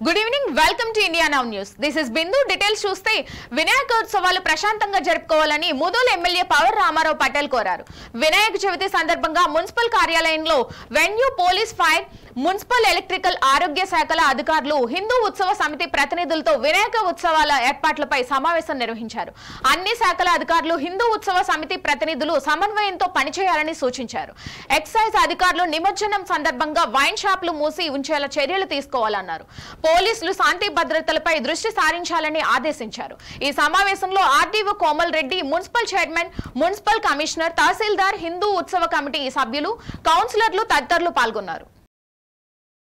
Good evening, welcome to India now news. This is Bindu. Details చూస్తే వినాయకోత్సవాలు ప్రశాంతంగా జరుపుకోవాలని Mudhol MLA power Ramarao Patel కోరారు. వినాయక చవితి సందర్భంగా మున్సిపల్ కార్యాలయంలో venue, police, fire, municipal, electrical, ఆరోగ్య శాఖల అధికారులు, హిందూ ఉత్సవ సమితి ప్రతినిధులతో వినాయక ఉత్సవాల ఏర్పాట్లపై సమావేశం నిర్వహించారు. అన్ని శాఖల అధికారులు హిందూ ఉత్సవ సమితి ప్రతినిధులు సమన్వయంతో పనిచేయాలని సూచించారు. ఎక్సైజ్ అధికారులు నిమజ్జనం సందర్భంగా వైన్ షాపులు మూసి ఉంచేలా చర్యలు తీసుకోవాలన్నారు. పోలీసులు శాంతి భద్రతలపై దృష్టి సారించాలని ఆదేశించారు. ఈ సమావేశంలో RDO Komal Reddy, municipal chairman, municipal commissioner, tahsildar, Hindu ఉత్సవ కమిటీ సభ్యులు, కౌన్సిలర్లు తదితరులు పాల్గొన్నారు.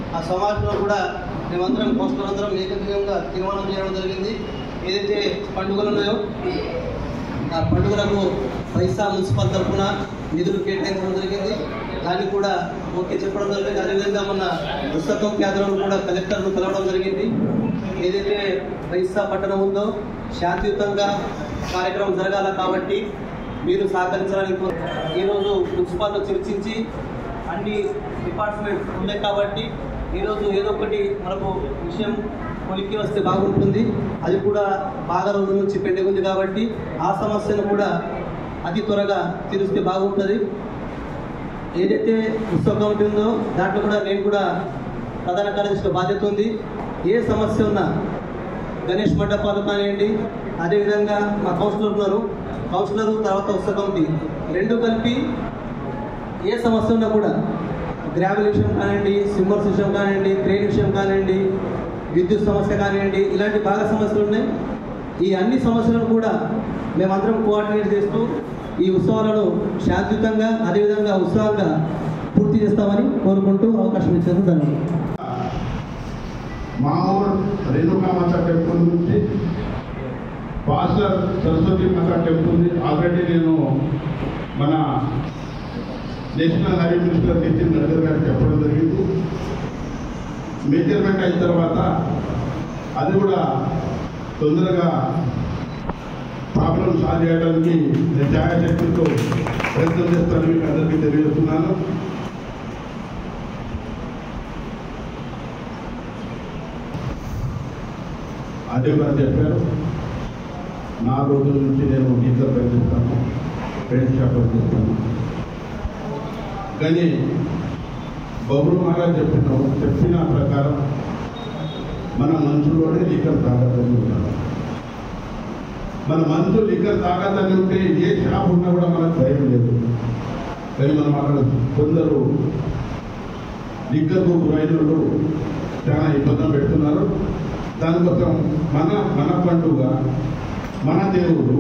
ఆ సమాజంలో కూడా మేమందరం కోస్టలందరం ఏకగ్రీవంగా తీర్మానం చేయడం జరిగింది. ఏదైతే పండుగలు ఉన్నాయో ఆ పండుగలకు పైసా మున్సిపల్ తరఫున నిధులు కేటాయించడం జరిగింది. దాన్ని కూడా ఓకే చెప్పడం జరిగింది. అదేవిధంగా మన పుస్తకం కేంద్రంలో కూడా కలెక్టర్ను కలవడం జరిగింది. ఏదైతే పైసా పట్టణం ఉందో శాంతియుతంగా కార్యక్రమం జరగాల కాబట్టి మీరు సహకరించాలని ఈరోజు మున్సిపాలిటీ చర్చించి అన్ని డిపార్ట్మెంట్స్ ఉన్నాయి కాబట్టి ఈరోజు ఏదో ఒకటి మనకు విషయం కొలిక్కి వస్తే బాగుంటుంది. అది కూడా బాగా రోజుల నుంచి పెండింగ్ ఉంది కాబట్టి ఆ సమస్యను కూడా అతి త్వరగా తీరుస్తే బాగుంటుంది. ఏదైతే ఉత్సవ కమిటీ ఉందో దాంట్లో కూడా నేను కూడా ప్రధాన కార్యదర్శిగా బాధ్యత ఉంది. ఏ సమస్య ఉన్నా గణేష్ మండపాలు కానివ్వండి, అదేవిధంగా మా కౌన్సిలర్ ఉన్నారు, కౌన్సిలర్ తర్వాత ఉత్సవ కమిటీ రెండు కలిపి ఏ సమస్య ఉన్నా కూడా గ్రావెల్ విషయం కానివ్వండి, సిమ్మర్స్ విషయం కానివ్వండి, క్రెయిన్ విషయం కానివ్వండి, విద్యుత్ సమస్య కానివ్వండి, ఇలాంటి బాగా సమస్యలు ఉన్నాయి. ఈ అన్ని సమస్యలను కూడా మేమందరం కోఆర్డినేట్ చేస్తూ ఈ ఉత్సవాలను శాంతియుతంగా అదేవిధంగా ఉత్సాహంగా పూర్తి చేస్తామని కోరుకుంటూ అవకాశం ఇచ్చేందుకు ధన్యవాదాలు. మా ఊరు రేణుకామాత టెంపుల్ నుంచి పాస్టర్ సరస్వతి మాత టెంపుల్ ఆల్రెడీ నేను మన national highway minister Nitin Gadkari గారికి చెప్పడం జరిగింది. మెజర్మెంట్ అయిన తర్వాత అది కూడా తొందరగా ప్రాబ్లం సాల్వ్ చేయడానికి నేను ఛాయాశక్తితో ప్రయత్నం చేస్తానని మీకు అందరికీ తెలియజేస్తున్నాను. అదే కూడా చెప్పారు, 4 రోజుల నుంచి నేను టీచర్ పనిచేస్తాను, పెయింట్ షాప్ పనిచేస్తాను. కానీ బబులు మహారాజ్ చెప్పిన ప్రకారం మన మనసులోనే లిక్కర్ తాగద్దని ఉన్నారు. మన మనసు లిక్కర్ తాగద్దని ఉంటే ఏ షాప్ ఉన్నా కూడా మనకు భయం లేదు. కానీ మనం అక్కడ కొందరు లిక్కర్కు గురైనలు చాలా ఇబ్బందులు పెడుతున్నారు. దానికోసం మన పండుగ, మన దేవుడు